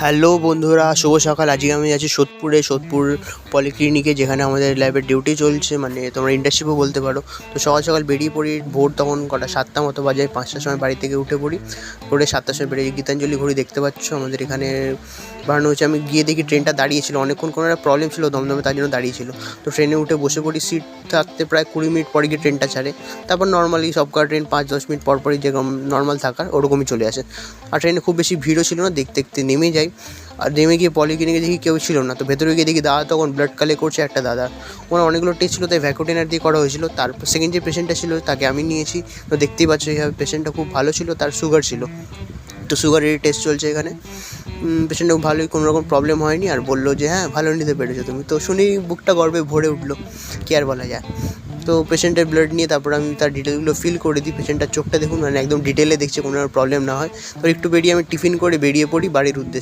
Hello বন্ধুরা, শুভ সকাল। আজকে আমি আছি সোদপুর পলিক্লিনিকে, যেখানে আমাদের ল্যাবের ডিউটি চলছে, মানে তোমরা ইন্টার্নশিপও বলতে পারো। তো সকাল সকাল বেরিয়ে পড়ি। ভোর তখন কটা 7টা মতো বাজে। 5টার সময় বাড়ি থেকে উঠে পড়ি। 7টার সময় বেরিয়ে গীতাঞ্জলি ঘড়ি দেখতে পাচ্ছ আমাদের এখানে বানানো হচ্ছে। আমি গিয়ে দেখি ট্রেনটা দাঁড়িয়েছিল, অনেকক্ষণ কোনো একটা প্রবলেম ছিল দমদমে, তার জন্য দাঁড়িয়েছিল। তো ট্রেনে উঠে বসে পড়ি। সিট থাকতে প্রায় 20 মিনিট পরে গিয়ে ট্রেনটা ছাড়ে। তারপর নর্মালি সবকটা ট্রেন 5-10 মিনিট পরপরই যেরকম নর্মাল থাকার ওরকমই চলে আসে। আর ট্রেনে খুব বেশি ভিড়ও ছিল না, দেখতে দেখতে নেমে যাই। আর নেমে গিয়ে পলিক্লিনিকে দেখি কেউ ছিল না। তো ভেতরে গিয়ে দেখি দাদা তখন ব্লাড কালেক্ট করছে। একটা দাদা, ওনার অনেকগুলো টেস্ট ছিল, তাই ভ্যাকোটেনার দিয়ে করা হয়েছিল। তারপর সেকেন্ড যে পেশেন্টটা ছিল তাকে আমি নিয়েছি। তো দেখতেই পাচ্ছ এইভাবে পেশেন্টটা খুব ভালো ছিল, তার সুগার ছিল। তো সুগারের টেস্ট চলছে এখানে। পেশেন্টও ভালোই, কোনো রকম প্রবলেম হয়নি। আর বললো যে হ্যাঁ, ভালো নিতে পেরেছো তুমি। তো শুনেই বুকটা গর্বে ভরে উঠলো, কি আর বলা যায়। তো পেশেন্টের ব্লাড নিয়ে তারপর আমি তার ডিটেলগুলো ফিল করে দিই। পেশেন্টটার চোখটা দেখুন, মানে একদম ডিটেলে দেখছে, কোনো প্রবলেম না হয়। তো একটু বেরিয়ে আমি টিফিন করে বেরিয়ে পড়ি বাড়ির উদ্দেশ্যে।